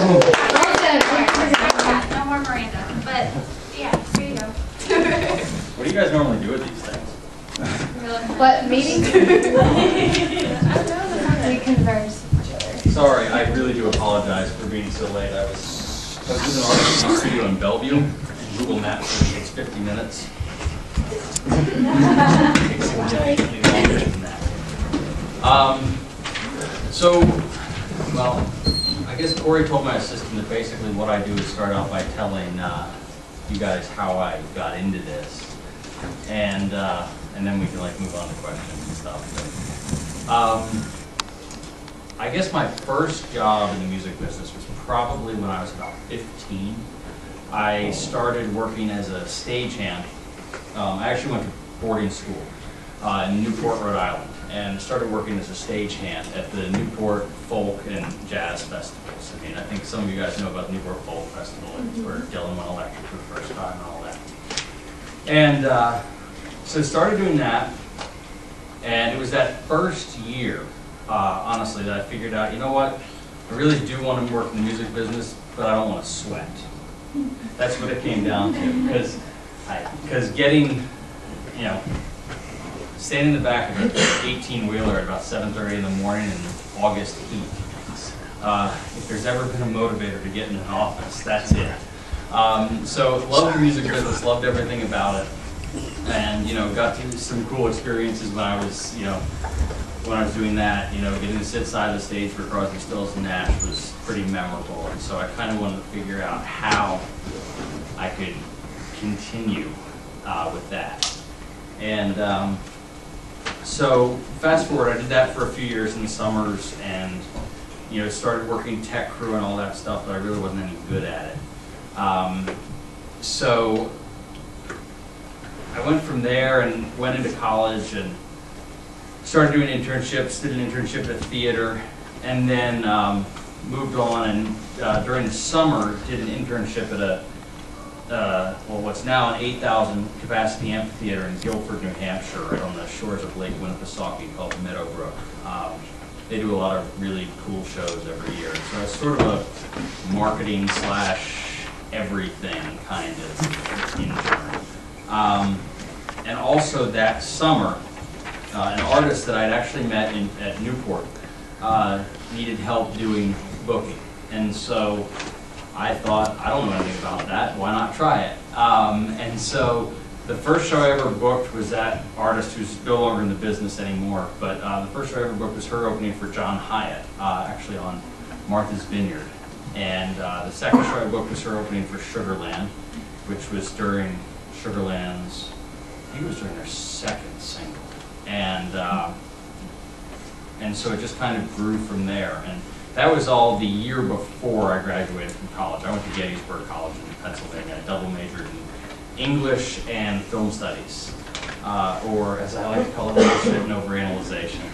No more Miranda, but yeah, here you go. What do you guys normally do with these things? What, meetings? I don't know, we converse with each other. Sorry, I really do apologize for being so late. I was with an artist in the studio in Bellevue. Google Maps says it takes 50 minutes. It takes significantly longer than that. Well, I guess Corey told my assistant that basically what I do is start out by telling you guys how I got into this, and then we can like move on to questions and stuff. But, I guess my first job in the music business was probably when I was about 15. I started working as a stagehand. I actually went to boarding school in Newport, Rhode Island, and started working as a stagehand at the Newport Folk and Jazz Festivals. I mean, I think some of you guys know about the Newport Folk Festival. It's where Dylan went electric for the first time and all that. And so I started doing that, and it was that first year, honestly, that I figured out, you know what, I really do want to work in the music business, but I don't want to sweat. That's what it came down to, because getting, you know, standing in the back of an 18-wheeler at about 7:30 in the morning in August heat. If there's ever been a motivator to get in an office, that's it. So loved the music business, loved everything about it, and got to some cool experiences when I was, when I was doing that. Getting to sit side of the stage for Crosby, Stills and Nash was pretty memorable, and so I kind of wanted to figure out how I could continue with that. And so fast forward, I did that for a few years in the summers, and started working tech crew and all that stuff, but I really wasn't any good at it. So I went from there and went into college and started doing internships, did an internship at theater, and then moved on, and during the summer did an internship at what's now an 8,000 capacity amphitheater in Guilford, New Hampshire, right on the shores of Lake Winnipesaukee, called Meadowbrook. They do a lot of really cool shows every year. So it's sort of a marketing / everything kind of intern. And also that summer, an artist that I'd actually met at Newport needed help doing booking. And so I thought, I don't know anything about that, why not try it? And so the first show I ever booked was that artist who's no longer in the business anymore, but the first show I ever booked was her opening for John Hyatt, actually on Martha's Vineyard. And the second show I booked was her opening for Sugarland, which was during Sugarland's, I think it was during their second single. And so it just kind of grew from there. And that was all the year before I graduated from college. I went to Gettysburg College in Pennsylvania. I double majored in English and film studies, or as I like to call it, bullshit and overanalyzation.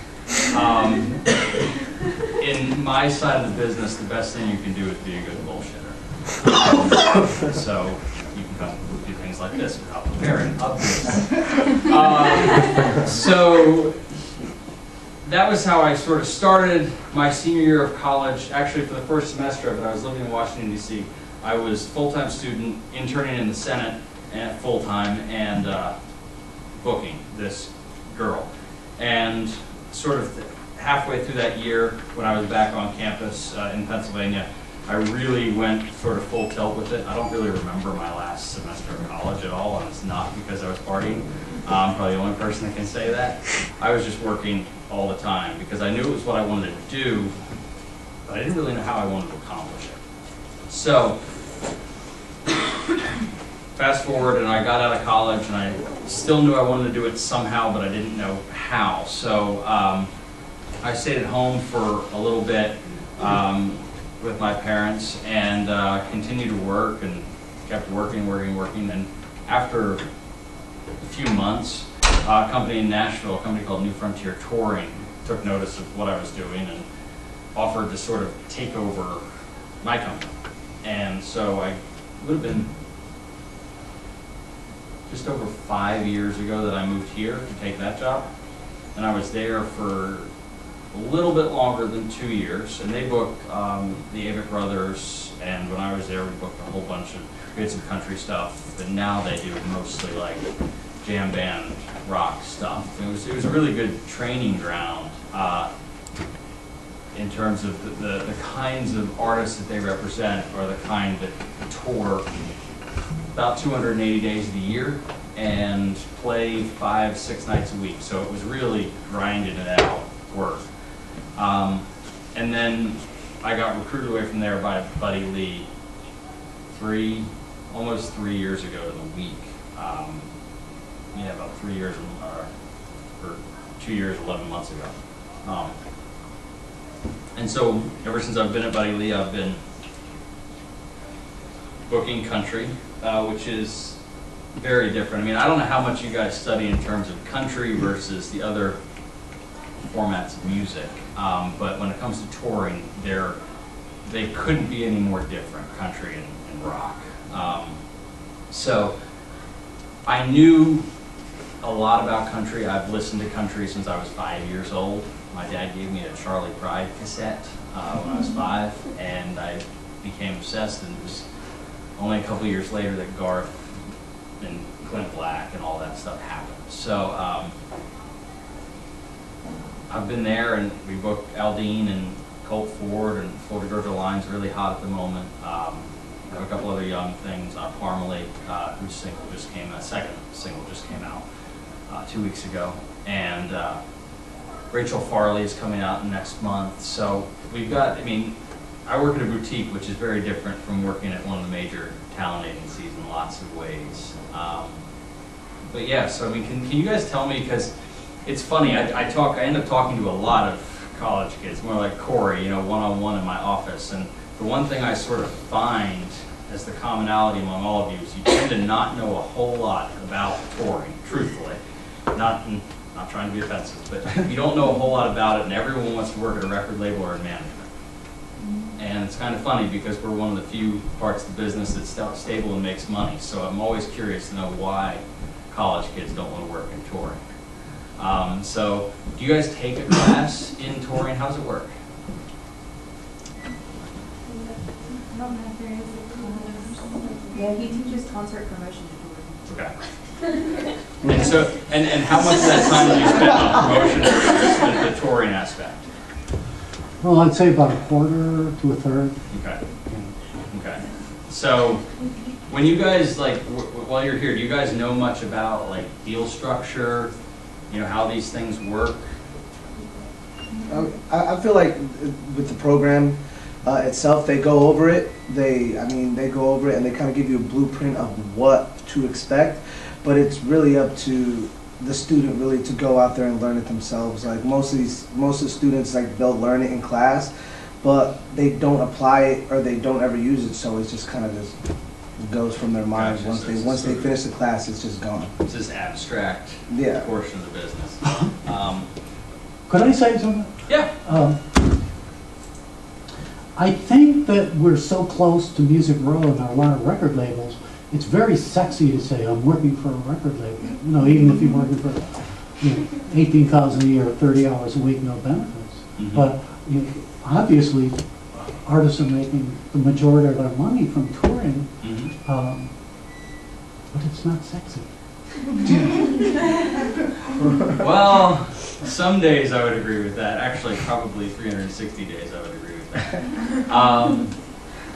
In my side of the business, the best thing you can do is be a good bullshitter. So you can come do things like this without preparing, obviously. So that was how I sort of started my senior year of college. Actually, for the first semester of it, I was living in Washington, D.C. I was full-time student, interning in the Senate at full-time, and booking this girl. And sort of halfway through that year, when I was back on campus in Pennsylvania, I really went sort of full tilt with it. I don't really remember my last semester of college at all, and it's not because I was partying. I'm probably the only person that can say that. I was just working all the time because I knew it was what I wanted to do, but I didn't really know how I wanted to accomplish it. So, fast forward, and I got out of college, and I still knew I wanted to do it somehow, but I didn't know how. So I stayed at home for a little bit with my parents, and continued to work, and kept working. And after a few months, a company in Nashville, a company called New Frontier Touring, took notice of what I was doing and offered to sort of take over my company. And so I would have been just over 5 years ago that I moved here to take that job. And I was there for a little bit longer than 2 years, and they book the Avett Brothers, and when I was there, we booked a whole bunch of, we had some country stuff, and now they do mostly like jam band rock stuff. It was a really good training ground in terms of the kinds of artists that they represent are the kind that tour about 280 days of the year and play 5-6 nights a week. So it was really grinding it out work. And then I got recruited away from there by Buddy Lee almost 3 years ago to the week. Yeah, about 3 years, or 2 years, 11 months ago. And so ever since I've been at Buddy Lee, I've been booking country, which is very different. I mean, I don't know how much you guys study in terms of country versus the other formats of music, but when it comes to touring, they couldn't be any more different, country and rock. So I knew a lot about country. I've listened to country since I was 5 years old. My dad gave me a Charlie Pride cassette when I was 5, and I became obsessed, and it was only a couple years later that Garth and Clint Black and all that stuff happened. So I've been there, and we booked Aldine and Colt Ford, and Florida Georgia Line's really hot at the moment. We have a couple other young things, Parmalee, whose single just came out, second single just came out 2 weeks ago, and Rachel Farley is coming out next month. So we've got, I mean, I work at a boutique, which is very different from working at one of the major talent agencies in lots of ways. But yeah, so I mean, can you guys tell me, because it's funny, I end up talking to a lot of college kids, more like Corey, you know, one-on-one in my office, and the one thing I sort of find as the commonality among all of you is you tend to not know a whole lot about touring, truthfully. Not trying to be offensive, but you don't know a whole lot about it, and everyone wants to work at a record label or in management. And it's kind of funny because we're one of the few parts of the business that's stable and makes money. So I'm always curious to know why college kids don't want to work in touring. So do you guys take a class in touring? How does it work? Yeah, he teaches concert promotion to touring. Okay. And so, and how much of that time do you spend on promotion versus the touring aspect? Well, I'd say about a quarter to a third. Okay. Okay. So, when you guys, like, while you're here, do you guys know much about, like, deal structure, you know, how these things work? I feel like with the program itself, they go over it. They go over it and they kind of give you a blueprint of what to expect. But it's really up to the student really to go out there and learn it themselves. Like most of the students, like they'll learn it in class, but they don't apply it or they don't ever use it. So it's just kind of just goes from their mind. Gotcha. Once they finish the class, it's just gone. It's this abstract portion of the business. Could I say something? Yeah. I think that we're so close to Music Row and a lot of record labels. It's very sexy to say I'm working for a record label. You know, even if you're working for, you know, $18,000 a year, 30 hours a week, no benefits. Mm-hmm. But you know, obviously, artists are making the majority of their money from touring. Mm-hmm. But it's not sexy. Well, some days I would agree with that. Actually, probably 360 days I would agree with that.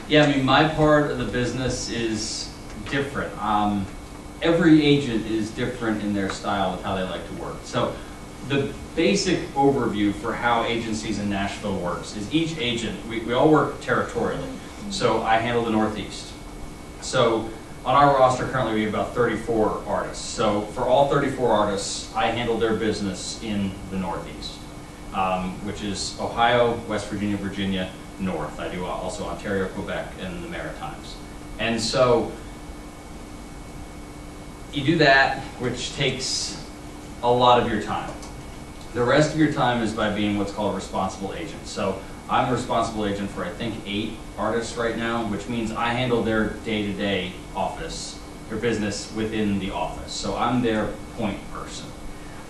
Yeah, I mean, my part of the business is different. Every agent is different in their style of how they like to work. So the basic overview for how agencies in Nashville works is each agent, we all work territorially. So I handle the Northeast. So on our roster currently we have about 34 artists. So for all 34 artists, I handle their business in the Northeast, which is Ohio, West Virginia, Virginia, North. I do also Ontario, Quebec, and the Maritimes. And so you do that, which takes a lot of your time. The rest of your time is by being what's called a responsible agent. So I'm a responsible agent for, I think, 8 artists right now, which means I handle their day-to-day office, their business within the office. So I'm their point person.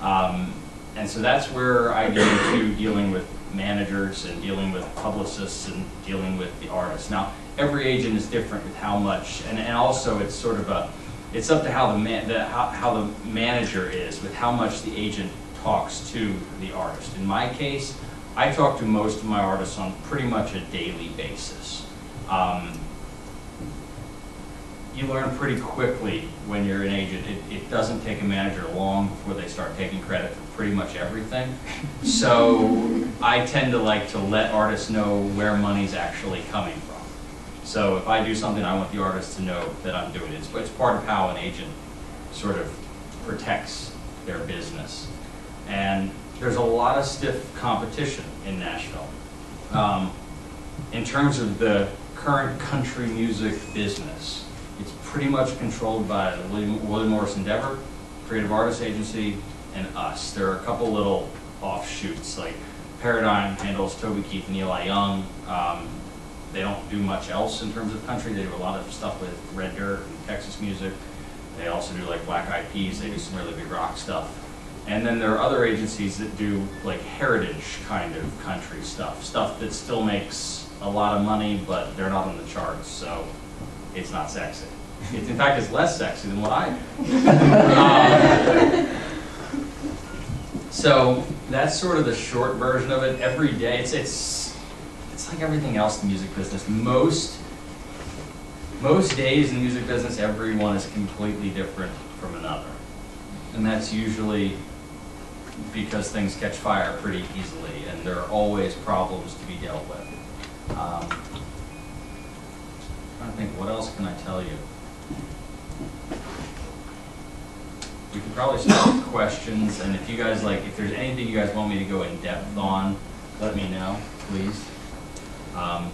And so that's where I get into dealing with managers and dealing with publicists and dealing with the artists. Now, every agent is different with how much, and also it's sort of it's up to how how the manager is with how much the agent talks to the artist. In my case, I talk to most of my artists on pretty much a daily basis. You learn pretty quickly when you're an agent. It doesn't take a manager long before they start taking credit for pretty much everything. So I tend to like to let artists know where money's actually coming from. So if I do something, I want the artist to know that I'm doing it. It's part of how an agent sort of protects their business. And there's a lot of stiff competition in Nashville. In terms of the current country music business, it's pretty much controlled by William Morris Endeavor, Creative Artists Agency, and us. There are a couple little offshoots, like Paradigm handles Toby Keith and Eli Young. They don't do much else in terms of country. They do a lot of stuff with Red Dirt and Texas music. They also do like Black Eyed Peas. They do some really big rock stuff. And then there are other agencies that do like heritage kind of country stuff that still makes a lot of money, but they're not on the charts, so it's not sexy. In fact, it's less sexy than what I do. So that's sort of the short version of it. Every day, it's like everything else in the music business. Most days in the music business, everyone is completely different from another. And that's usually because things catch fire pretty easily, and there are always problems to be dealt with. I'm trying to think, what else can I tell you? We could probably start with questions, and if you guys if there's anything you guys want me to go in depth on, let me know, please. I'm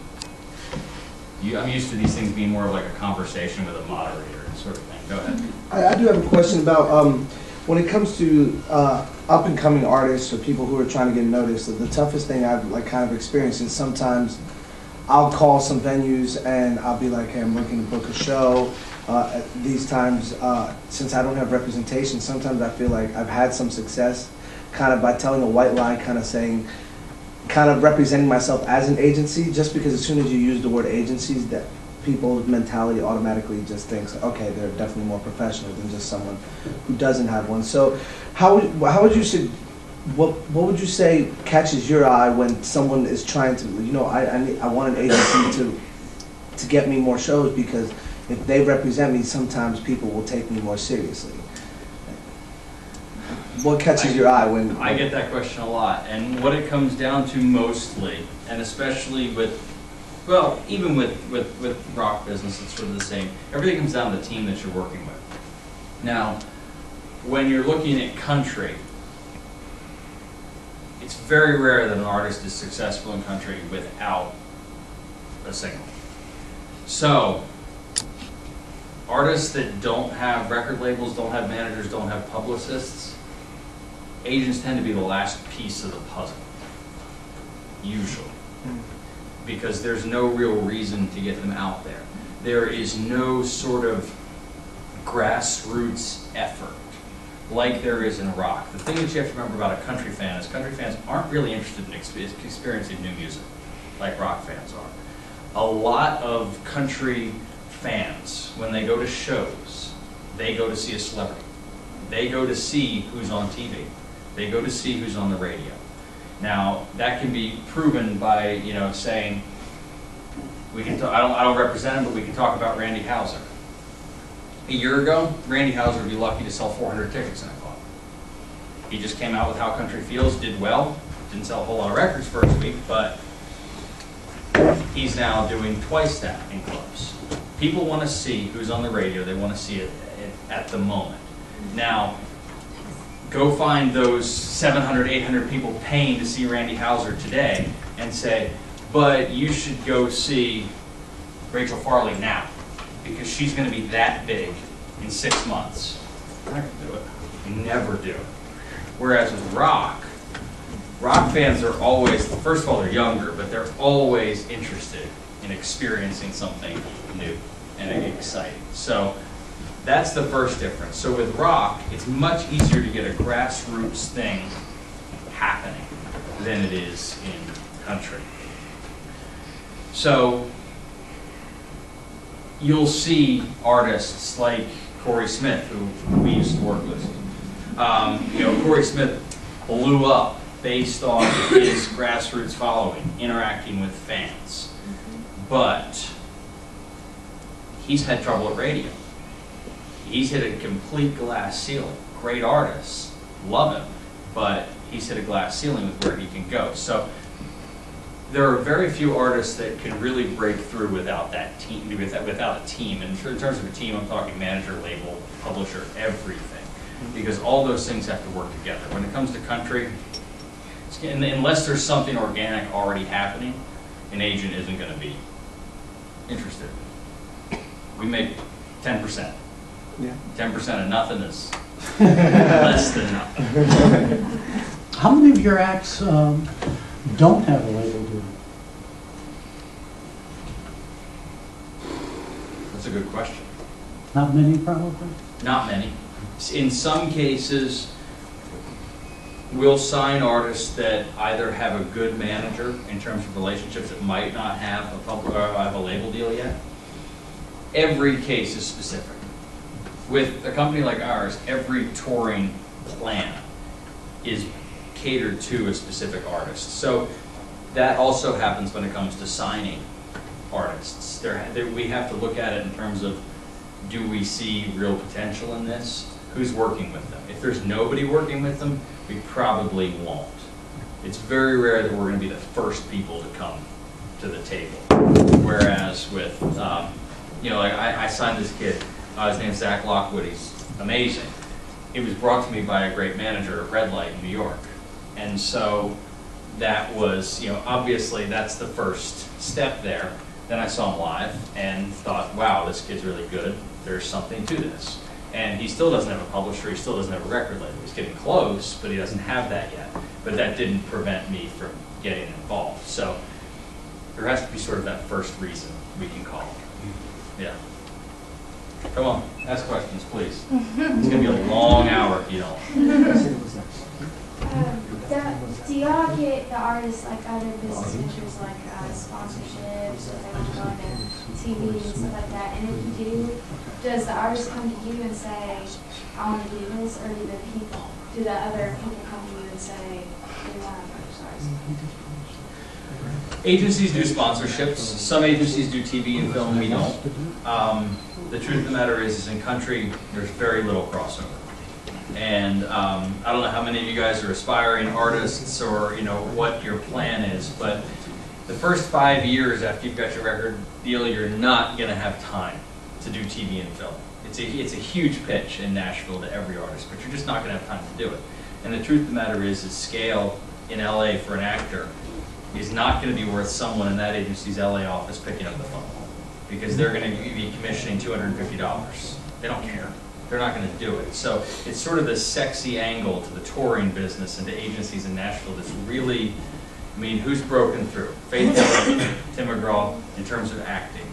used to these things being more of like a conversation with a moderator sort of thing. Go ahead. I do have a question about when it comes to up and coming artists or people who are trying to get noticed. The toughest thing I've kind of experienced is sometimes I'll call some venues and I'll be like, hey, I'm looking to book a show. At these times, since I don't have representation, sometimes I feel like I've had some success kind of by telling a white lie, kind of representing myself as an agency, just because as soon as you use the word agencies, that people's mentality automatically just thinks, okay, they're definitely more professional than just someone who doesn't have one. So how would you say, what would you say catches your eye when someone is trying to, I want an agency to get me more shows, because if they represent me, sometimes people will take me more seriously. What catches your eye when... I get that question a lot, and what it comes down to mostly, and especially with, well, even with rock business, it's sort of the same. Everything comes down to the team that you're working with. Now, when you're looking at country, it's very rare that an artist is successful in country without a singer. So, artists that don't have record labels, don't have managers, don't have publicists, agents tend to be the last piece of the puzzle, usually, because there's no real reason to get them out there. There is no sort of grassroots effort like there is in rock. The thing that you have to remember about a country fan is country fans aren't really interested in experiencing new music like rock fans are. A lot of country fans, when they go to shows, they go to see a celebrity. They go to see who's on TV. They go to see who's on the radio. Now, that can be proven by, saying, we can I don't represent him, but we can talk about Randy Houser. A year ago, Randy Houser would be lucky to sell 400 tickets in a club. He just came out with How Country Feels, did well, didn't sell a whole lot of records first week, but he's now doing twice that in clubs. People want to see who's on the radio, they want to see it at the moment. Now, go find those 700, 800 people paying to see Randy Houser today and say, but you should go see Rachel Farley now, because she's going to be that big in 6 months. They're not going to do it. They never do. Whereas with rock fans are always, first of all, they're younger, but they're always interested in experiencing something new and exciting. So that's the first difference. So with rock, it's much easier to get a grassroots thing happening. than it is in country. So you'll see artists like Corey Smith, who we used to work with. You know, Corey Smith blew up based on his grassroots following, interacting with fans. But he's had trouble at radio. He's hit a complete glass ceiling. Great artists, love him, but he's hit a glass ceiling with where he can go. So there are very few artists that can really break through without that team, without a team. And in terms of a team, I'm talking manager, label, publisher, everything. Because all those things have to work together. When it comes to country, unless there's something organic already happening, an agent isn't going to be interested. We make 10%. Yeah. 10% of nothing is less than nothing. How many of your acts don't have a label deal? That's a good question. Not many, probably? Not many. In some cases, we'll sign artists that either have a good manager in terms of relationships that might not have have a label deal yet. Every case is specific. With a company like ours, every touring plan is catered to a specific artist. So that also happens when it comes to signing artists. We have to look at it in terms of, do we see real potential in this? Who's working with them? If there's nobody working with them, we probably won't. It's very rare that we're going to be the first people to come to the table. Whereas with, you know, like I signed this kid, his name's Zach Lockwood, he's amazing. He was brought to me by a great manager at Red Light in New York. And so that was, you know, obviously that's the first step there. Then I saw him live and thought, wow, this kid's really good. There's something to this. And he still doesn't have a publisher, he still doesn't have a record label. He's getting close, but he doesn't have that yet. But that didn't prevent me from getting involved. So there has to be sort of that first reason we can call it. Yeah. Come on, ask questions, please. It's going to be a long hour if you don't. Do y'all get the artists like other business ventures like sponsorships, or they want to go into TV and stuff like that? And if you do, does the artist come to you and say, I want to do this, or do the other people come to you and say, we want to stars? Agencies do sponsorships. Some agencies do TV and film, we don't. The truth of the matter is in country, there's very little crossover. And I don't know how many of you guys are aspiring artists or, you know, what your plan is, but the first 5 years after you've got your record deal, you're not going to have time to do TV and film. It's a huge pitch in Nashville to every artist, but you're just not going to have time to do it. And the truth of the matter is scale in LA for an actor is not going to be worth someone in that agency's LA office picking up the phone, because they're going to be commissioning $250. They don't care. They're not going to do it. So it's sort of this sexy angle to the touring business and to agencies in Nashville that's really, I mean, who's broken through? Faith Hill, Tim McGraw, in terms of acting.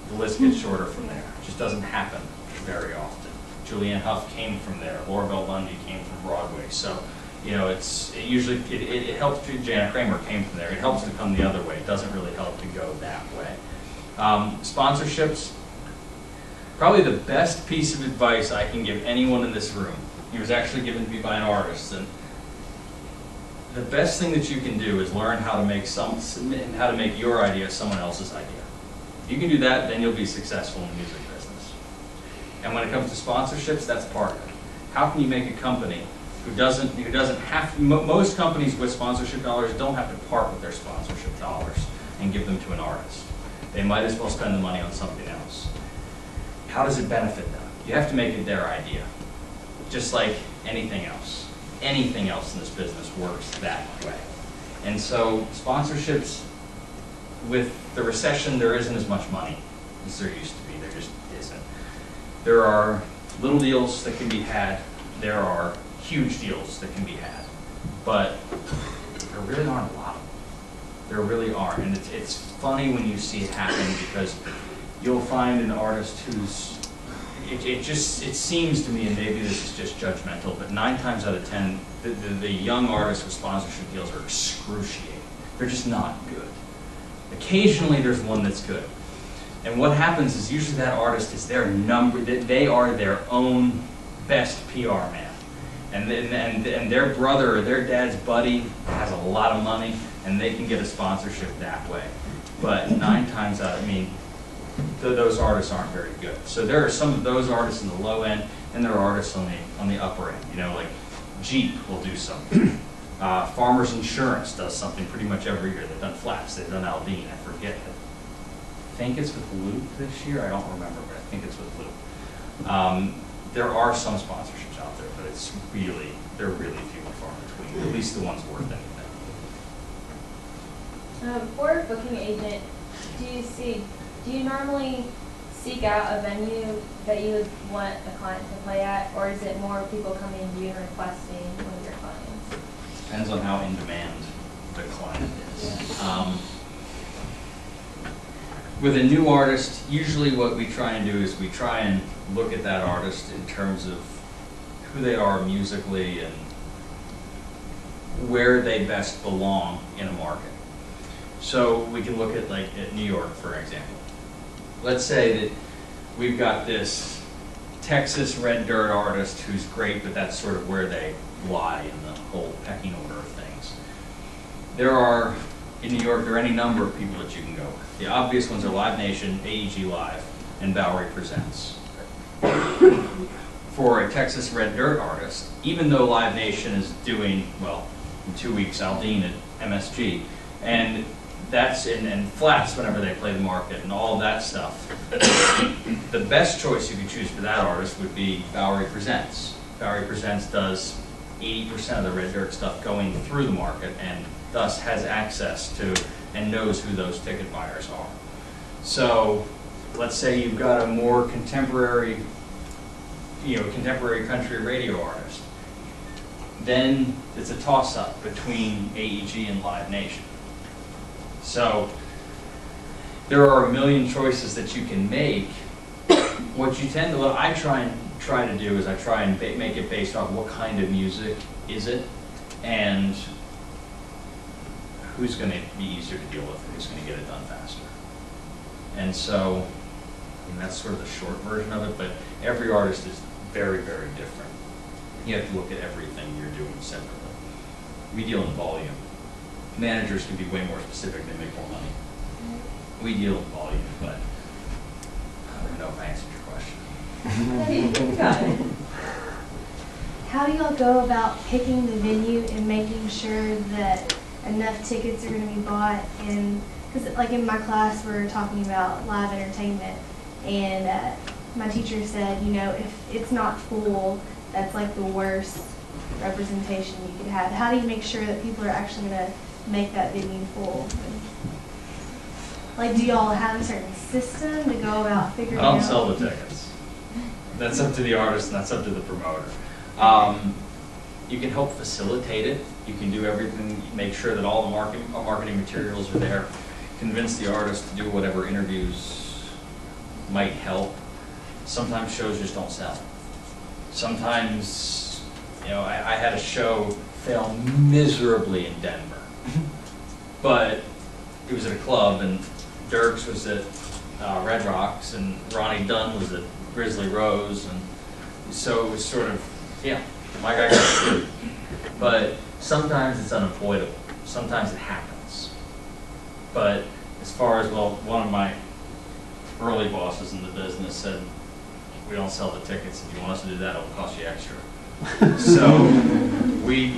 The list gets shorter from there. It just doesn't happen very often. Julianne Hough came from there. Laura Bell Lundy came from Broadway. So, you know, it helps. Jana Kramer came from there. It helps to come the other way. It doesn't really help to go that way. Sponsorships. Probably the best piece of advice I can give anyone in this room. It was actually given to me by an artist, and the best thing that you can do is learn how to make your idea someone else's idea. If you can do that, then you'll be successful in the music business. And when it comes to sponsorships, that's part of it. How can you make a company who doesn't have to, most companies with sponsorship dollars don't have to part with their sponsorship dollars and give them to an artist. They might as well spend the money on something else. How does it benefit them? You have to make it their idea. Just like anything else. Anything else in this business works that way. And so sponsorships, with the recession, there isn't as much money as there used to be. There just isn't. There are little deals that can be had. There are huge deals that can be had. But there really aren't a lot of them. There really aren't. And it's funny when you see it happen, because you'll find an artist who's, it seems to me, and maybe this is just judgmental, but 9 times out of 10, the young artists with sponsorship deals are excruciating. They're just not good. Occasionally there's one that's good. And what happens is usually that artist is their they are their own best PR man. And their brother or their dad's buddy has a lot of money and they can get a sponsorship that way. But 9 times out, those artists aren't very good. So there are some of those artists in the low end and there are artists on the upper end. You know, like Jeep will do something. Farmers Insurance does something pretty much every year. They've done flats, they've done Aldine, I forget. I think it's with Loop this year, I don't remember, but I think it's with Loop. There are some sponsorships out there, but they're really few and far between, at least the ones worth anything. For a booking agent, do you normally seek out a venue that you would want a client to play at, or is it more people coming to you and requesting one of your clients? Depends on how in demand the client is. Yeah. With a new artist, usually what we try and do is we try and look at that artist in terms of who they are musically and where they best belong in a market. So we can look at at New York, for example. Let's say that we've got this Texas red dirt artist who's great, but that's sort of where they lie in the whole pecking order of things. In New York, there are any number of people that you can go with. The obvious ones are Live Nation, AEG Live, and Bowery Presents. For a Texas red dirt artist, even though Live Nation is doing, well, in 2 weeks, Aldine at MSG, and that's and flats whenever they play the market and all that stuff, the best choice you could choose for that artist would be Bowery Presents. Bowery Presents does 80% of the red dirt stuff going through the market and thus has access to and knows who those ticket buyers are. So let's say you've got a more contemporary, contemporary country radio artist. Then it's a toss-up between AEG and Live Nation. So there are a million choices that you can make. What I try to do is I try and make it based on what kind of music is it and who's going to be easier to deal with and who's going to get it done faster. And so that's sort of the short version of it, but every artist is very, very different. You have to look at everything you're doing separately. We deal in volume. Managers can be way more specific, they make more money. We deal in volume, but I don't know if I answered your question. Got it. How do y'all go about picking the venue and making sure that enough tickets are going to be bought? And because like in my class we're talking about live entertainment, and my teacher said, if it's not full, that's like the worst representation you could have. How do you make sure that people are actually going to make that venue full? Like, do y'all have a certain system to go about figuring out? I don't sell the tickets. That's up to the artist and that's up to the promoter. You can help facilitate it. You can do everything, make sure that all the marketing materials are there, convince the artist to do whatever interviews might help. Sometimes shows just don't sell. Sometimes, I had a show fail miserably in Denver, but it was at a club and Dirks was at Red Rocks and Ronnie Dunn was at Grizzly Rose, and so it was sort of, my guy got screwed. But sometimes it's unavoidable. Sometimes it happens. But as far as, one of my early bosses in the business said, we don't sell the tickets. If you want us to do that, it'll cost you extra. So we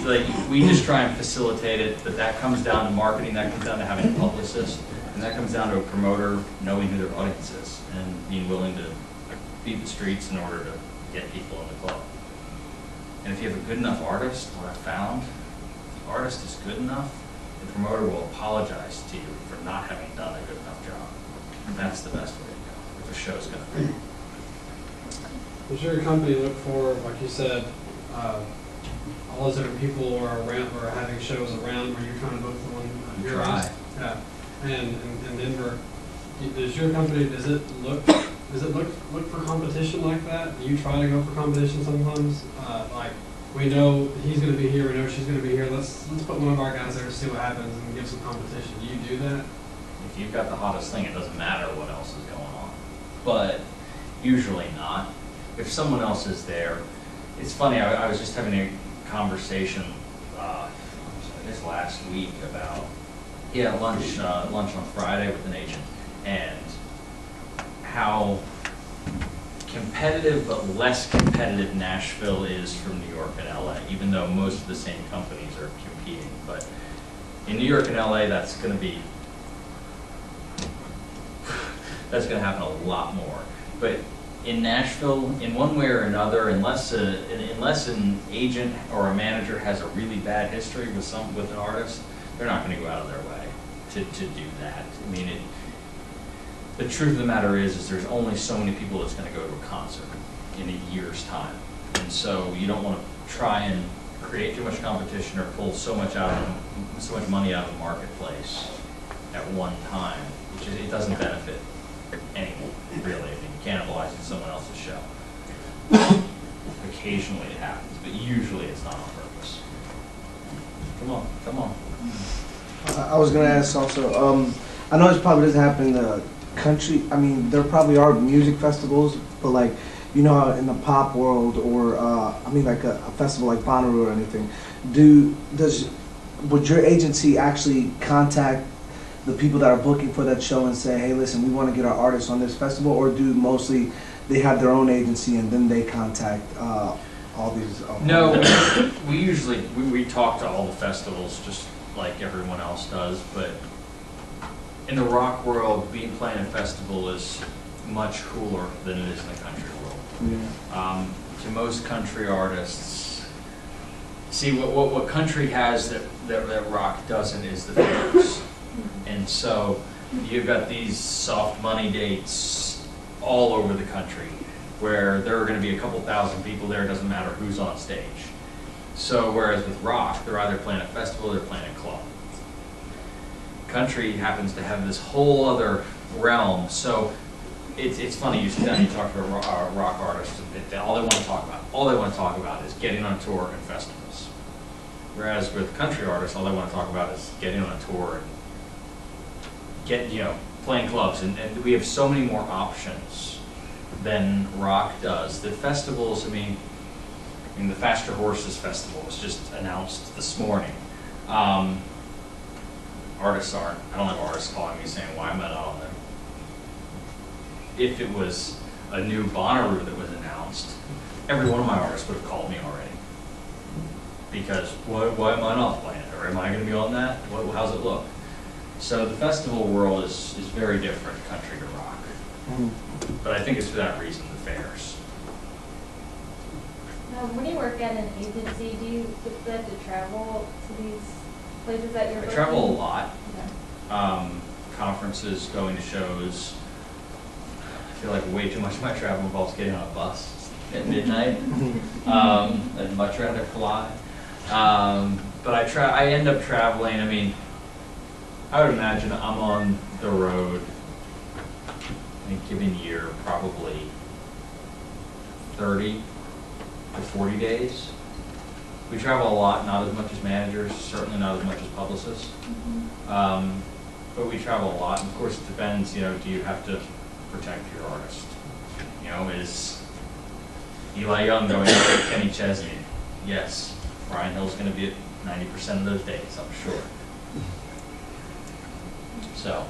just try and facilitate it, but that comes down to marketing, that comes down to having a publicist, and that comes down to a promoter knowing who their audience is and being willing to beat the streets in order to get people in the club. And if you have a good enough artist, what I found, if the artist is good enough, the promoter will apologize to you for not having done a good enough job. And that's the best way to go if a show's going to be. Does your company look for, like you said, all those different people are around or having shows around where you're trying to book the one? You try. Yeah. And in Denver, does your company, does it look Does it look for competition like that? Do you try to go for competition sometimes? Like, we know he's going to be here, we know she's going to be here. Let's put one of our guys there to see what happens and give some competition. Do you do that? If you've got the hottest thing, it doesn't matter what else is going on. But usually not. If someone else is there, it's funny. I was just having a conversation, I guess last week about lunch on Friday with an agent, and how competitive but less competitive Nashville is from New York and LA, even though most of the same companies are competing. But in New York and LA, that's going to happen a lot more. But in Nashville, in one way or another, unless an agent or a manager has a really bad history with an artist, they're not going to go out of their way to do that. I mean, the truth of the matter is there's only so many people that's going to go to a concert in a year's time, and so you don't want to try and create too much competition or pull so much money out of the marketplace at one time, which it doesn't benefit anyone really. If you're cannibalizing someone else's show. Occasionally it happens, but usually it's not on purpose. Come on. I was going to ask also, I know this probably doesn't happen in the country. I mean, there probably are music festivals, but like, you know, in the pop world or, like a festival like Bonnaroo or anything, would your agency actually contact the people that are booking for that show and say, hey, listen, we want to get our artists on this festival, or do mostly they have their own agency and then they contact all these? No, we usually talk to all the festivals just like everyone else does, but in the rock world, playing a festival is much cooler than it is in the country world. Yeah. To most country artists, see what country has that rock doesn't is the fairs. And so you've got these soft money dates all over the country where there are going to be a couple thousand people there, it doesn't matter who's on stage. So whereas with rock, they're either playing a festival or they're playing a club. Country happens to have this whole other realm. So it's funny, you sit down and you talk to a rock artist, and all they want to talk about is getting on tour and festivals. Whereas with country artists, all they want to talk about is getting on a tour and playing clubs, and we have so many more options than rock does. The festivals, I mean the Faster Horses Festival was just announced this morning. I don't have artists calling me saying, why am I not on there? If it was a new Bonnaroo that was announced, every one of my artists would have called me already. Because why am I not playing it? Or am I going to be on that? How's it look? So the festival world is very different, country to rock. But I think it's for that reason, the fairs. When you work at an agency, do you typically have to travel to these places that you're I working? travel a lot. Okay. Conferences, going to shows. I feel like way too much of my travel involves getting on a bus at midnight. I'd much rather fly. But I end up traveling. I mean, I would imagine I'm on the road in a given year probably 30 to 40 days. We travel a lot, not as much as managers, certainly not as much as publicists. But we travel a lot, and of course it depends, do you have to protect your artist? Is Eli Young going to Kenny Chesney? Yes. Brian Hill's going to be at 90% of those days, I'm sure. So.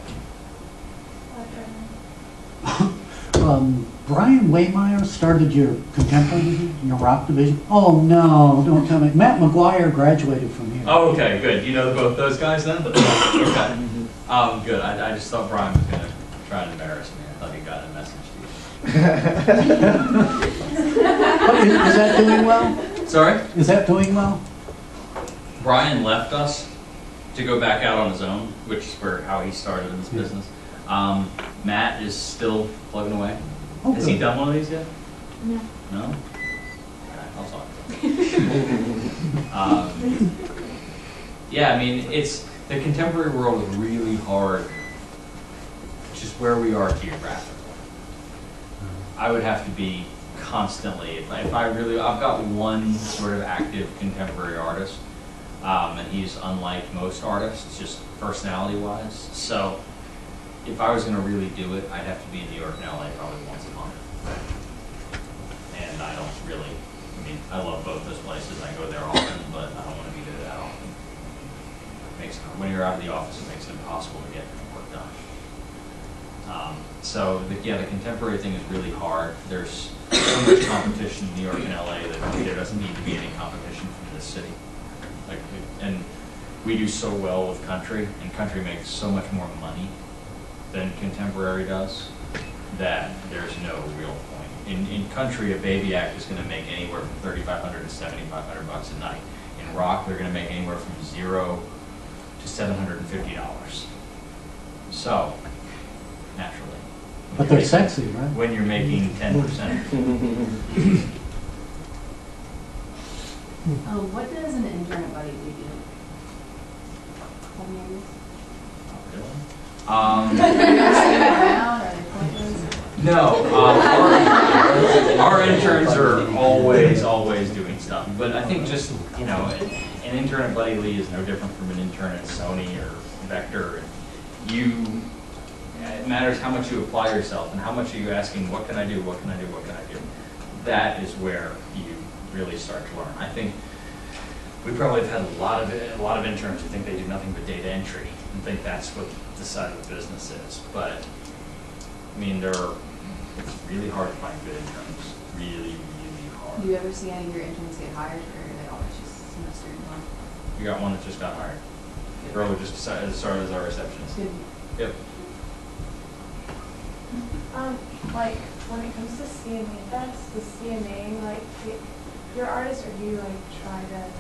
Brian Waymeyer started your contemporary division, your rock division. Oh no, don't tell me. Matt McGuire graduated from here. Oh, okay, good. You know both those guys then? Okay. Good. I just thought Brian was going to try and embarrass me. I thought he got a message to you. Is that doing well? Sorry? Is that doing well? Brian left us to go back out on his own, which is how he started in this business. Matt is still plugging away. Oh, Has good. he done one of these yet? No. No? Okay, I'll talk to him. Yeah, I mean, the contemporary world is really hard, just where we are geographically. I would have to be constantly, if I really, I've got one sort of active contemporary artist, and he's unlike most artists, just personality-wise. So if I was going to really do it, I'd have to be in New York and LA probably once a month. And I don't really, I mean, I love both those places. I go there often, but I don't want to be there that often. When you're out of the office, it makes it impossible to get work done. So the contemporary thing is really hard. There's so much competition in New York and LA that there doesn't need to be any competition from this city. And we do so well with country, and country makes so much more money than contemporary does, that there's no real point. In country, a baby act is going to make anywhere from $3,500 to $7,500 a night. In rock, they're going to make anywhere from $0 to $750. So, naturally. But they're sexy, right? When you're making 10%. What does an intern at Buddy do? No, our interns are always doing stuff. But I think just, you know, an intern at Buddy Lee is no different from an intern at Sony or Vector. It matters how much you apply yourself and how much are you asking, what can I do, what can I do, what can I do? That is where you really start to learn. I think we probably have had a lot of interns who think they do nothing but data entry and think that's what the side of the business is. But I mean, it's really hard to find good interns. Really, really hard. Do you ever see any of your interns get hired, or are they always just semester long? We got one that just got hired. The girl who just started as our receptionist. Good. Yep. Like, when it comes to CMA, that's the CMA, like, your artists, or do you, like, try to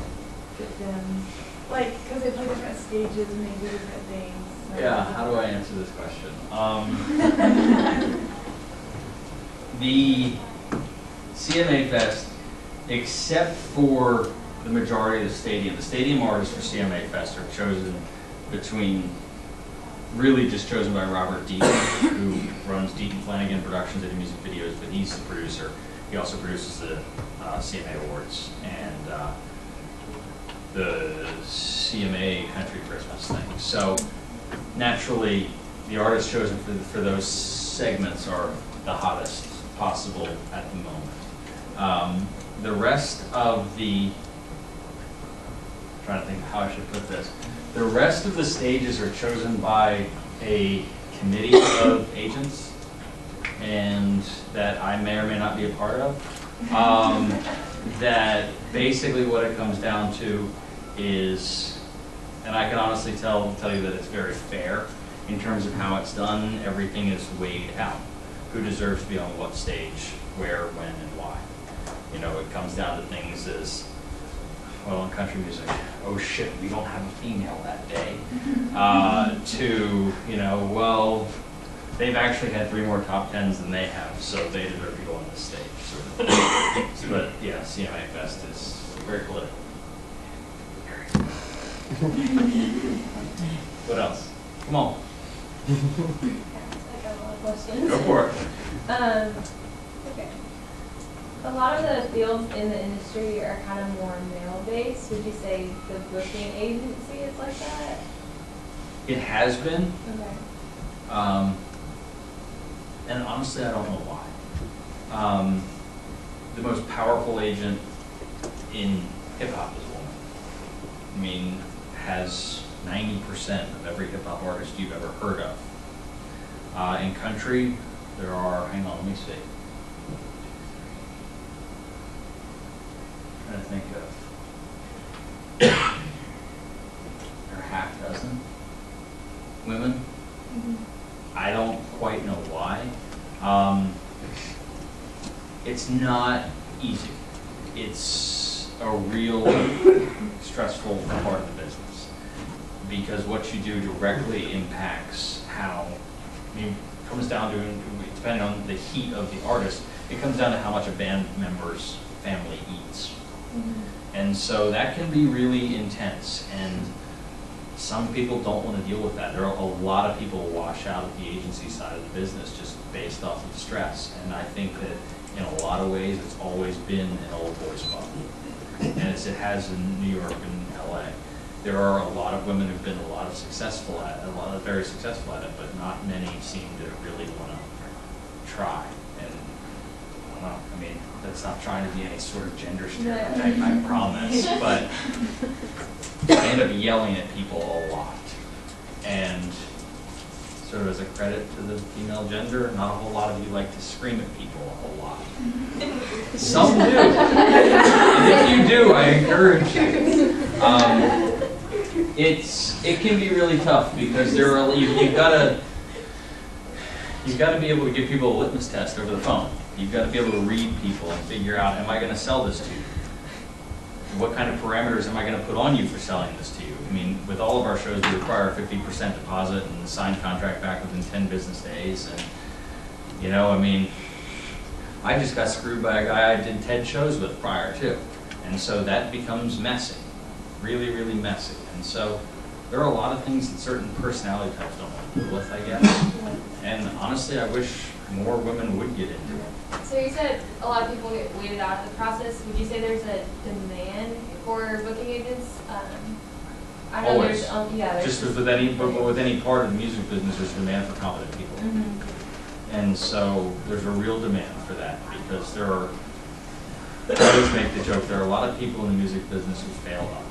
get them, like, because they play different stages and they do different things. Like, Yeah, how do I answer this question? The CMA Fest, except for the majority of the stadium artists for CMA Fest are chosen really just chosen by Robert Deaton, who runs Deaton Flanagan Productions and music videos, but he's the producer. He also produces the CMA Awards and the CMA Country Christmas thing. So naturally, the artists chosen for those segments are the hottest possible at the moment. The rest of I'm trying to think of how I should put this. The rest of the stages are chosen by a committee of agents, and that I may or may not be a part of. That basically what it comes down to is, and I can honestly tell you that it's very fair in terms of how it's done. Everything is weighed out. Who deserves to be on what stage, where, when, and why. You know, it comes down to things as, well, in country music, oh shit, we don't have a female that day, to, you know, well, they've actually had 3 more top 10s than they have, so they deserve to go on this stage. Sort of. But yeah, CMA Fest is very political. What else? Come on. I got a lot of questions. Go for it. Okay. A lot of the fields in the industry are kind of more male-based. Would you say the booking agency is like that? It has been. Okay. And honestly, I don't know why. The most powerful agent in hip-hop is a woman. I mean, has 90% of every hip-hop artist you've ever heard of. In country, there are, hang on, let me see. I'm trying to think of, there are half dozen women. Mm-hmm. I don't quite know why. It's not easy. It's a real stressful part of the business because what you do directly impacts how, I mean, it comes down to, depending on the heat of the artist, it comes down to how much a band member's family eats. Mm-hmm. And so that can be really intense. And Some people don't want to deal with that. There are a lot of people wash out of the agency side of the business just based off of stress. And I think that in a lot of ways, it's always been an old boys club. And as it has in New York and LA. There are a lot of women who've been very successful at it, but not many seem to really want to try. And I don't know, I mean, that's not trying to be any sort of gender stereotype, I promise, but I end up yelling at people a lot. And sort of as a credit to the female gender, not a whole lot of you like to scream at people a whole lot. Some do. And if you do, I encourage you. It can be really tough because you've got to be able to give people a litmus test over the phone. You've got to be able to read people and figure out, am I going to sell this to you? What kind of parameters am I going to put on you for selling this to you? I mean, with all of our shows, we require a 50% deposit and a signed contract back within 10 business days. And, you know, I mean, I just got screwed by a guy I did 10 shows with prior to. And so that becomes messy, really, really messy. And so there are a lot of things that certain personality types don't want to deal with, I guess. And honestly, I wish more women would get into it. So you said a lot of people get weeded out of the process. Would you say there's a demand for booking agents? I know Always. there's Just as with any part of the music business, there's demand for competent people. Mm-hmm. And so there's a real demand for that because there are, I always make the joke, there are a lot of people in the music business who failed on it.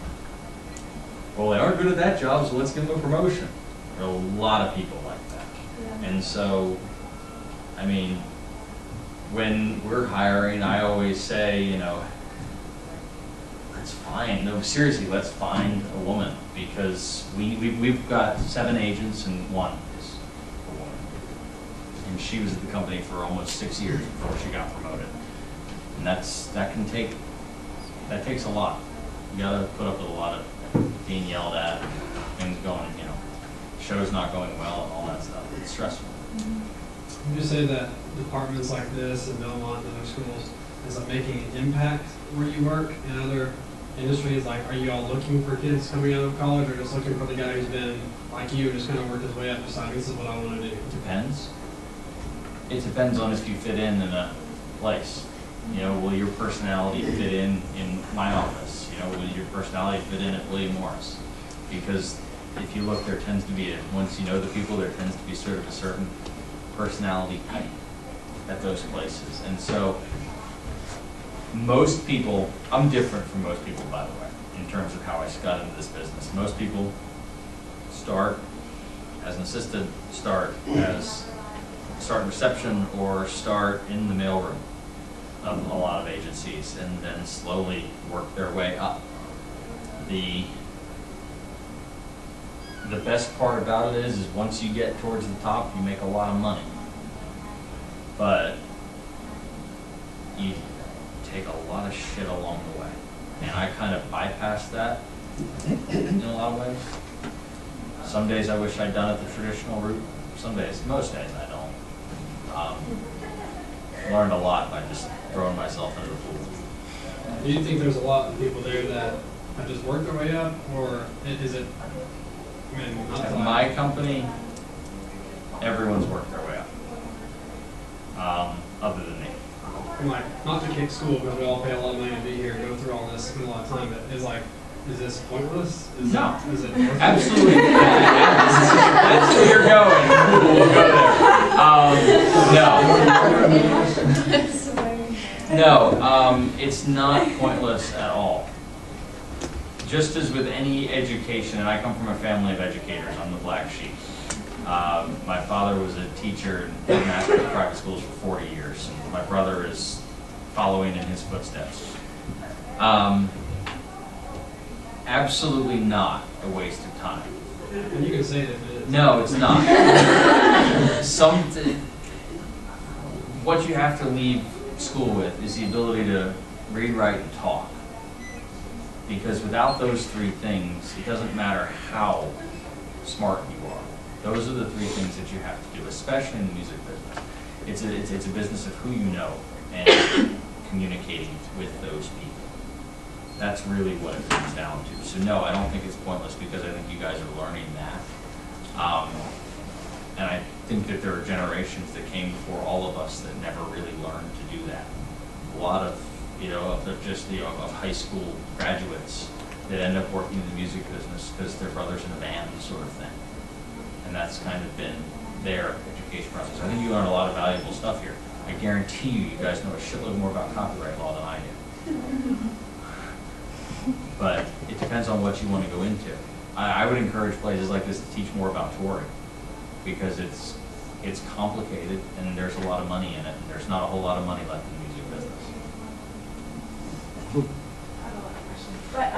Well, they aren't good at that job, so let's give them a promotion. There are a lot of people like that. Yeah. And so, I mean, when we're hiring, I always say, you know, let's find, no, seriously, let's find a woman because we've got 7 agents and 1 is a woman. And she was at the company for almost 6 years before she got promoted. And that takes a lot. You gotta put up with a lot of being yelled at, things going, you know, shows not going well and all that stuff. It's stressful. Would you say that departments like this in Belmont and other schools is like making an impact where you work in other industries? Like, are you all looking for kids coming out of college or just looking for the guy who's been like you, just kind of worked his way up, deciding this is what I want to do? It depends. It depends on if you fit in a place. You know, will your personality fit in my office? You know, will your personality fit in at William Morris? Because if you look, there tends to be, once you know the people, there tends to be sort of a certain personality type at those places. And so most people, I'm different from most people, by the way, in terms of how I got into this business. Most people start as an assistant, start in reception, or start in the mailroom of a lot of agencies, and then slowly work their way up. The best part about it is once you get towards the top, you make a lot of money. But you take a lot of shit along the way. And I kind of bypassed that in a lot of ways. Some days I wish I'd done it the traditional route. Some days, most days I don't. Learned a lot by just throwing myself into the pool. Do you think there's a lot of people there that have just worked their way up, or is it, I mean, not At like, my company, everyone's worked their way up, other than me. I'm like, not to kick school because we all pay a lot of money to be here, go through all this, spend a lot of time, but is this pointless? No. Is it worth it? Absolutely. That's where you're going. We'll go there. No, it's not pointless at all. Just as with any education, and I come from a family of educators, I'm the black sheep. My father was a teacher and headmaster of private schools for 40 years. And my brother is following in his footsteps. Absolutely not a waste of time. And you can say that it is. No, it's not. What you have to leave school with is the ability to read, write, and talk. Because without those 3 things, it doesn't matter how smart you are. Those are the 3 things that you have to do, especially in the music business. It's a business of who you know and communicating with those people. That's really what it comes down to. So no, I don't think it's pointless because I think you guys are learning that. And I think that there are generations that came before all of us that never really learned to do that. A lot of, of high school graduates that end up working in the music business because their brother's in a band sort of thing. And that's kind of been their education process. I think you learn a lot of valuable stuff here. I guarantee you guys know a shitload more about copyright law than I do. But it depends on what you want to go into. I would encourage places like this to teach more about touring because it's complicated and there's a lot of money in it and there's not a whole lot of money left in the music business. I have a lot of questions. But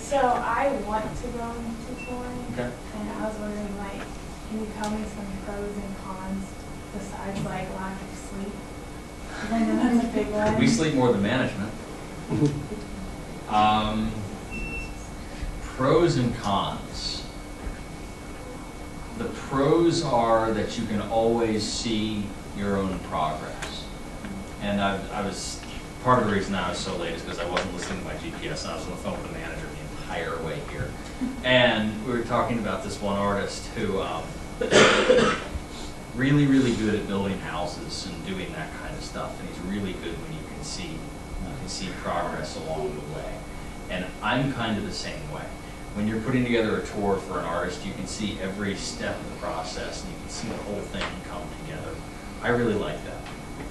so I want to go into touring, Okay. and I was wondering, like, can you tell me some pros and cons besides like lack of sleep? 'Cause I know that's a big one. We sleep more than management. Pros and cons. The pros are that you can always see your own progress. And part of the reason I was so late is because I wasn't listening to my GPS and I was on the phone with the manager the entire way here. And we were talking about this one artist who really, really good at building houses and doing that kind of stuff. And he's really good when you can see progress along the way. And I'm kind of the same way. When you're putting together a tour for an artist, you can see every step of the process and you can see the whole thing come together. I really like that.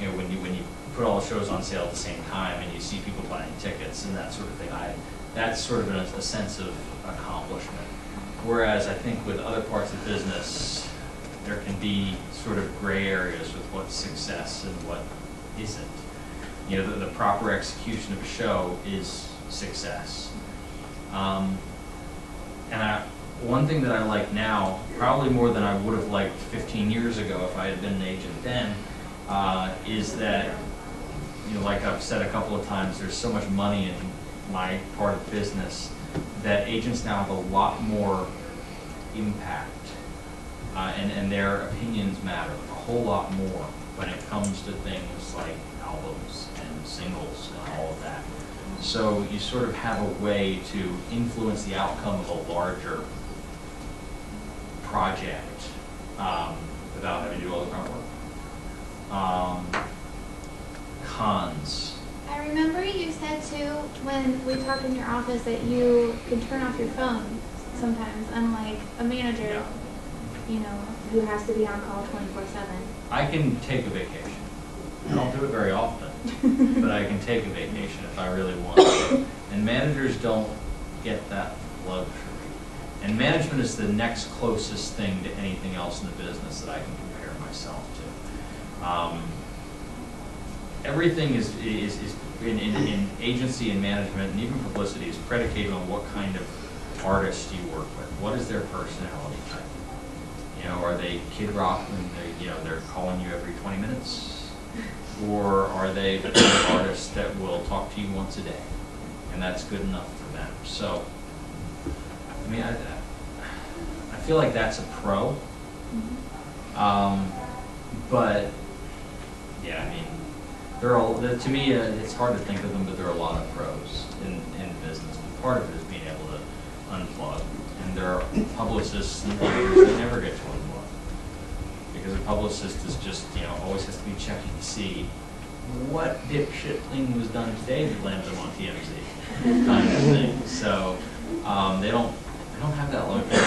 You know, when you put all the shows on sale at the same time and you see people buying tickets and that sort of thing, that's sort of a sense of accomplishment. Whereas I think with other parts of business, there can be sort of gray areas with what's success and what isn't. You know, the proper execution of a show is success. One thing that I like now, probably more than I would have liked 15 years ago if I had been an agent then, is that, you know, like I've said a couple of times, there's so much money in my part of business that agents now have a lot more impact, and their opinions matter a whole lot more when it comes to things like albums and singles and all of that. So you sort of have a way to influence the outcome of a larger project without having to do all the grunt work. Cons. I remember you said too, when we talked in your office, that you can turn off your phone sometimes, unlike a manager, you know, who has to be on call 24/7. I can take a vacation. I don't do it very often, but I can take a vacation if I really want to. And managers don't get that luxury. And management is the next closest thing to anything else in the business that I can compare myself to. Everything is in agency and management and even publicity is predicated on what kind of artist you work with. What is their personality type? You know, are they Kid Rock when they're calling you every 20 minutes? Or are they the kind of artists that will talk to you once a day? And that's good enough for them. So, I mean, I feel like that's a pro. But, yeah, I mean, to me, it's hard to think of them, but there are a lot of pros in business. But part of it is being able to unplug. And there are publicists and editors that never get to unplug. Because a publicist is just, always has to be checking to see what dipshit thing was done today that landed them on TMZ, kind of thing. So they don't have that luxury.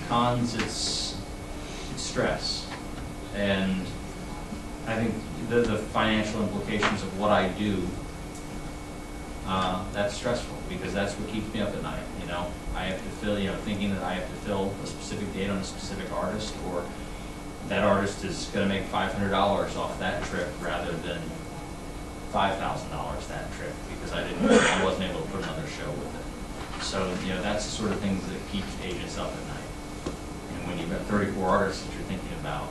Cons, it's stress, and I think the financial implications of what I do, that's stressful because that's what keeps me up at night. I have to fill, thinking that I have to fill a specific date on a specific artist, or that artist is going to make $500 off that trip rather than $5,000 that trip because I wasn't able to put another show with it. So that's the sort of things that keeps agents up at night. And when you've got 34 artists that you're thinking about,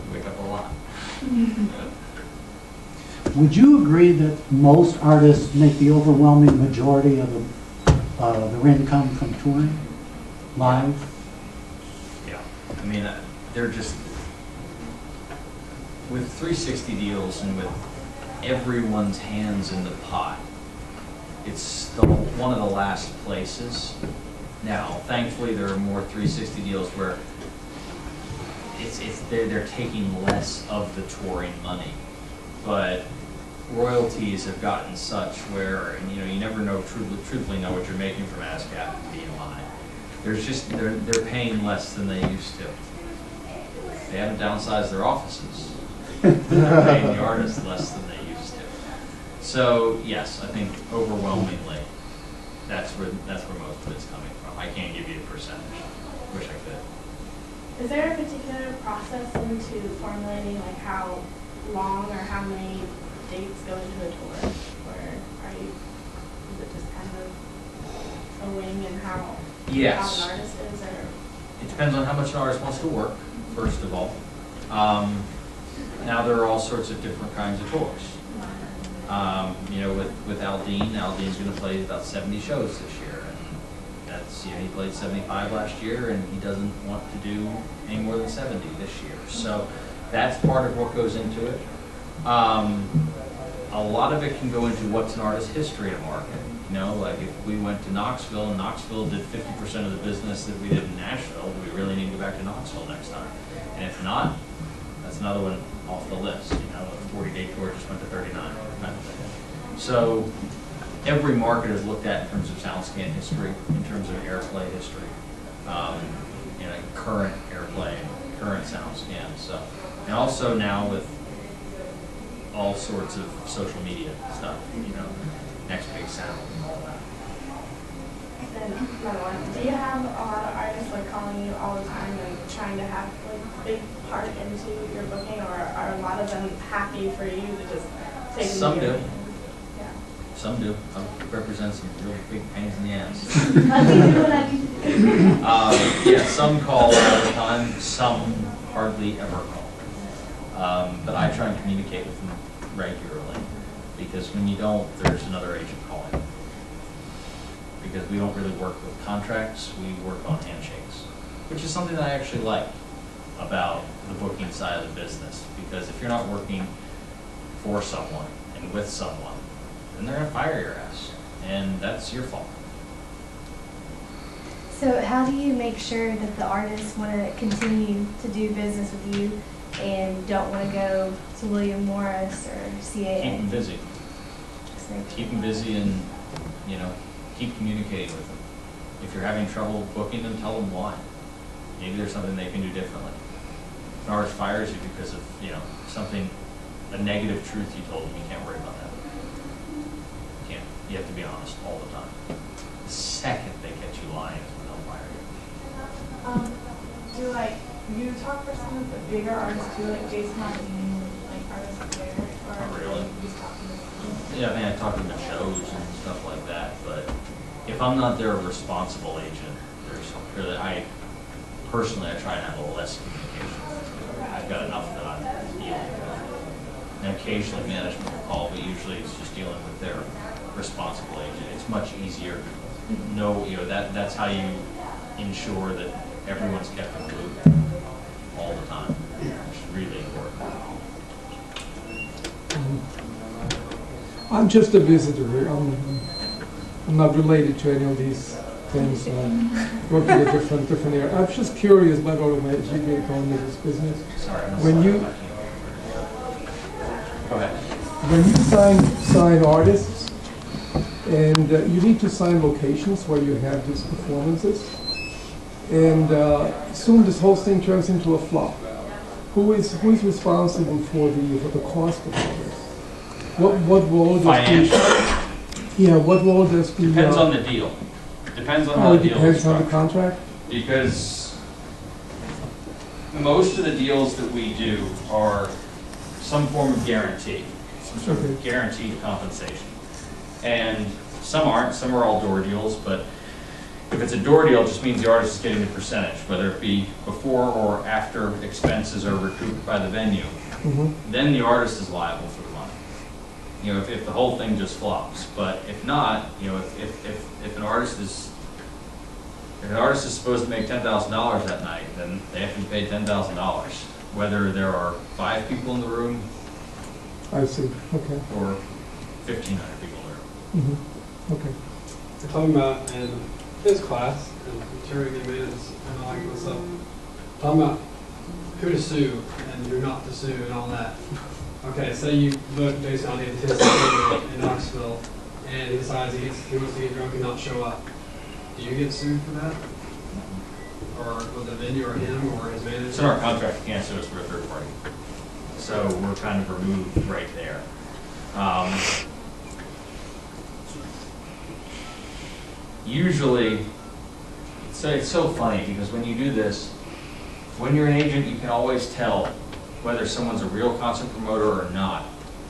you wake up a lot. Would you agree that most artists make the overwhelming majority of their income from touring live? Yeah, I mean, they're just, with 360 deals and with everyone's hands in the pot, it's one of the last places. Now, thankfully, there are more 360 deals where they're taking less of the touring money, but royalties have gotten such where, you know, you never know truthfully know what you're making from ASCAP and BMI. There's just they're paying less than they used to. They haven't downsized their offices. They're paying the artists less than they used to. So yes, I think overwhelmingly that's where most of it's coming from. I can't give you a percentage. Wish I could. Is there a particular process into formulating like how long or how many dates go into the tour? Or is it just kind of a wing and how Yes. an artist is? Or? It depends on how much an artist wants to work, first of all. Now there are all sorts of different kinds of tours. You know, with Aldean's going to play about 70 shows this year. That's, you know, he played 75 last year, and he doesn't want to do any more than 70 this year. So that's part of what goes into it. A lot of it can go into what's an artist's history of market. You know, like if we went to Knoxville and Knoxville did 50% of the business that we did in Nashville, do we really need to go back to Knoxville next time? And if not, that's another one off the list. You know, a 40-day tour just went to 39 kind of thing. So every market is looked at in terms of SoundScan history, in terms of airplay history, you know, current airplay, current SoundScan. So, and also now with all sorts of social media stuff, you know, next big sound. Then another one. Do you have a lot of artists like calling you all the time and trying to have like big part into your booking, or are a lot of them happy for you to just take Some do. Yeah. Some do. I represent some really big pains in the ass. Yeah, some call all the time, some hardly ever call. But I try and communicate with them regularly, because when you don't, there's another agent calling. Because we don't really work with contracts, we work on handshakes, which is something that I actually like about the booking side of the business. Because if you're not working for someone and with someone, then they're going to fire your ass, and that's your fault. So how do you make sure that the artists want to continue to do business with you and don't want to go to William Morris or CAA? Keep them busy. Keep them busy, and, you know, keep communicating with them. If you're having trouble booking them, tell them why. Maybe there's something they can do differently. If an artist fires you because of, you know, something, a negative truth you told them, you can't worry about that. You can't. You have to be honest all the time. The second they catch you lying is when they'll fire you. Do like you talk for some of the bigger artists too, like Jason Martin, like artists there, or Not really. you just talk to them? Yeah, I mean, I talk to them at shows and stuff like that, but if I'm not their responsible agent, I personally try to have a little less communication. I've got enough that I'm dealing with. And occasionally management will call, but usually it's just dealing with their responsible agent. It's much easier. No, you know, that's how you ensure that everyone's kept in the loop all the time, which is really important. I'm just a visitor here. I'm not related to any of these things. Working in a different area. I'm just curious about all of my educated going into this business. Sorry, When you go ahead. When you sign artists, and you need to sign locations where you have these performances, and soon this whole thing turns into a flop. Who is responsible for the cost of all this? What role does Financial. what role does the Depends on the deal. Depends on how the it deal is depends on the structured. contract? Because most of the deals that we do are some form of guarantee, some sort of guaranteed compensation. And some aren't, some are all door deals, but if it's a door deal, it just means the artist is getting a percentage, whether it be before or after expenses are recouped by the venue. Mm-hmm. Then the artist is liable for the money. You know, if the whole thing just flops. But if not, you know, if an artist is supposed to make $10,000 that night, then they have to be paid $10,000, whether there are 5 people in the room I see. Okay. or 1,500 people in the room. Mm-hmm. Okay. We're talking about in his class, and touring and maintenance and all that kind of stuff. Talking about who to sue and who not to sue and all that. Okay, say you book based on the intensity in Knoxville, and he decides he wants to get drunk and not show up. Do you get sued for that? Or with the venue or him or his manager? It's in our contract, you can't sue us for a third party. So we're kind of removed right there. Usually, it's so funny because when you do this, when you're an agent, you can always tell whether someone's a real concert promoter or not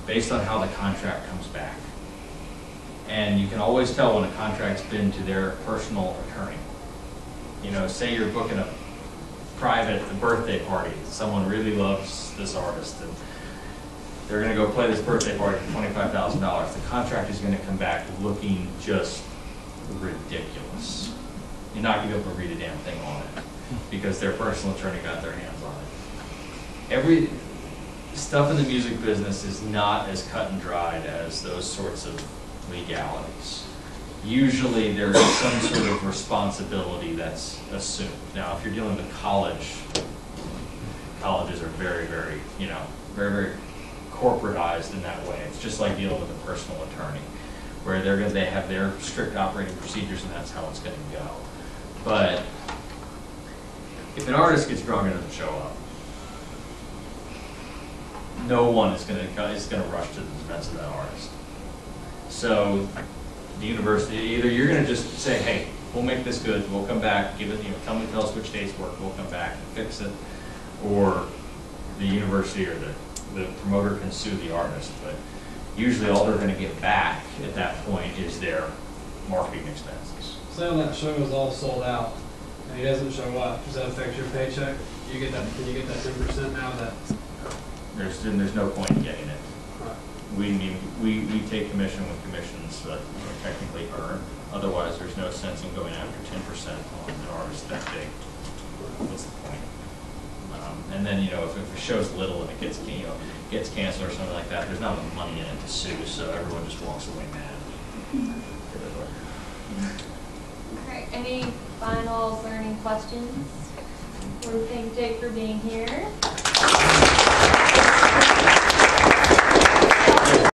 based on how the contract comes back. And you can always tell when a contract's been to their personal attorney. You know, say you're booking a private birthday party. Someone really loves this artist and they're going to go play this birthday party for $25,000. The contract is going to come back looking just ridiculous. You're not going to be able to read a damn thing on it because their personal attorney got their hands on it. Every stuff in the music business is not as cut and dried as those sorts of legalities. Usually there is some sort of responsibility that's assumed. Now, if you're dealing with college, colleges are very, very, you know, very, very corporatized in that way. It's just like dealing with a personal attorney, where they have their strict operating procedures and that's how it's going to go. But if an artist gets drunk and doesn't show up, no one is going to rush to the defense of that artist. So the university, either you're going to just say, hey, we'll make this good, we'll come back, give it, you know, tell us which dates work, we'll come back and fix it, or the university or the promoter can sue the artist. But usually all they're going to get back at that point is their marketing expenses. Say on that show is all sold out and he doesn't show up, does that affect your paycheck? You get that? Can you get that 10% now? That there's no point in getting it. right. We take commission when commissions are technically earned. Otherwise, there's no sense in going after 10% on an artist that big. What's the point? And then, you know, if a show's little and it gets, you know, gets canceled or something like that, there's not enough money in it to sue, so everyone just walks away mad. Okay, any final learning questions? We thank Jake for being here.